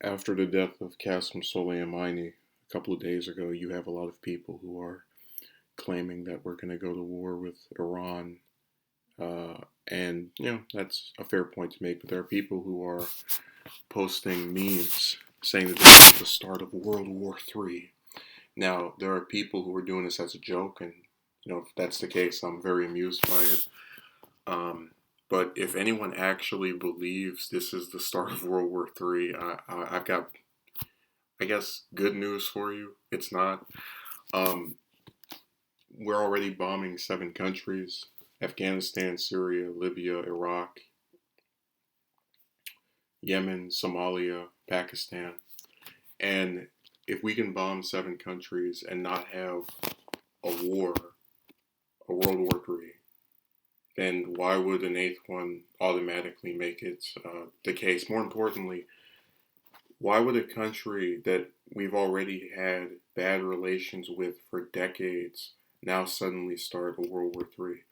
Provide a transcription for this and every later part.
After the death of Qasem Soleimani a couple of days ago, you have a lot of people who are claiming that we're going to go to war with Iran. And, that's a fair point to make, but there are people who are posting memes saying that this is the start of World War III. Now, there are people who are doing this as a joke, and, if that's the case, I'm very amused by it. But if anyone actually believes this is the start of World War III, I've got, I guess, good news for you. It's not. Um, we're already bombing 7 countries: Afghanistan, Syria, Libya, Iraq, Yemen, Somalia, Pakistan. And if we can bomb 7 countries and not have a war, a World War III, then why would an eighth one automatically make it the case? More importantly, why would a country that we've already had bad relations with for decades now suddenly start a World War III?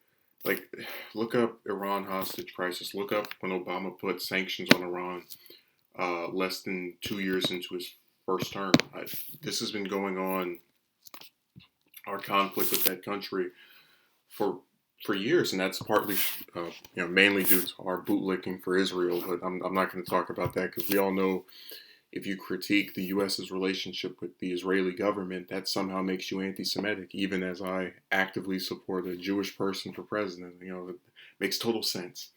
Like, look up Iran hostage crisis. Look up when Obama put sanctions on Iran less than 2 years into his first term. This has been going on, our conflict with that country, for years, and that's partly, mainly due to our bootlicking for Israel. But I'm not going to talk about that because we all know if you critique the U.S.'s relationship with the Israeli government, that somehow makes you anti-Semitic, even as I actively support a Jewish person for president. It makes total sense.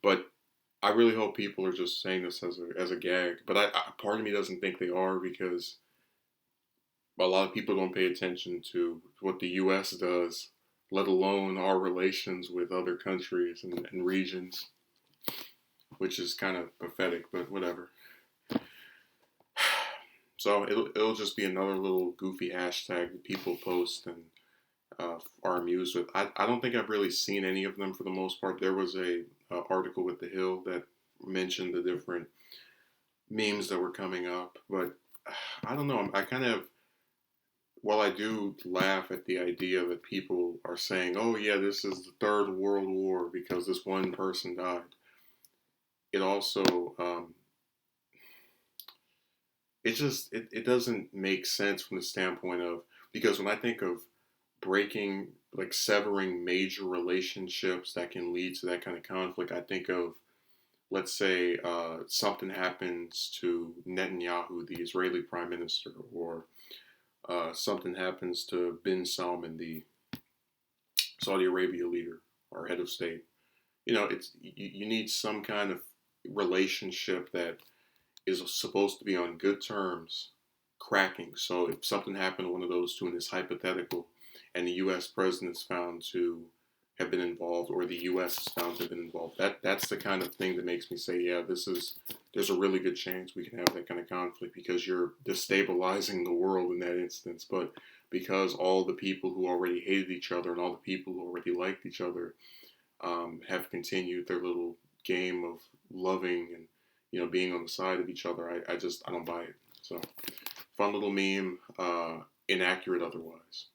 But I really hope people are just saying this as a gag. But part of me doesn't think they are, because a lot of people don't pay attention to what the U.S. does, let alone our relations with other countries and regions, which is kind of pathetic, but whatever. So it'll just be another little goofy hashtag that people post and are amused with. I don't think I've really seen any of them for the most part. There was a article with The Hill that mentioned the different memes that were coming up, but I don't know. I kind of, while I do laugh at the idea that people are saying, "Oh yeah, this is the third World War because this one person died," it also it doesn't make sense from the standpoint of, because when I think of breaking, like severing major relationships that can lead to that kind of conflict, I think of, let's say, something happens to Netanyahu, the Israeli prime minister, or something happens to bin Salman, the Saudi Arabia leader or head of state. You need some kind of relationship that is supposed to be on good terms cracking. So if something happened to one of those two in this hypothetical, and the U.S. president is found to have been involved, or the U.S. is found to have been involved, that's the kind of thing that makes me say, yeah, there's a really good chance we can have that kind of conflict, because you're destabilizing the world in that instance. But because all the people who already hated each other and all the people who already liked each other have continued their little game of loving and being on the side of each other, I don't buy it. So, fun little meme, inaccurate otherwise.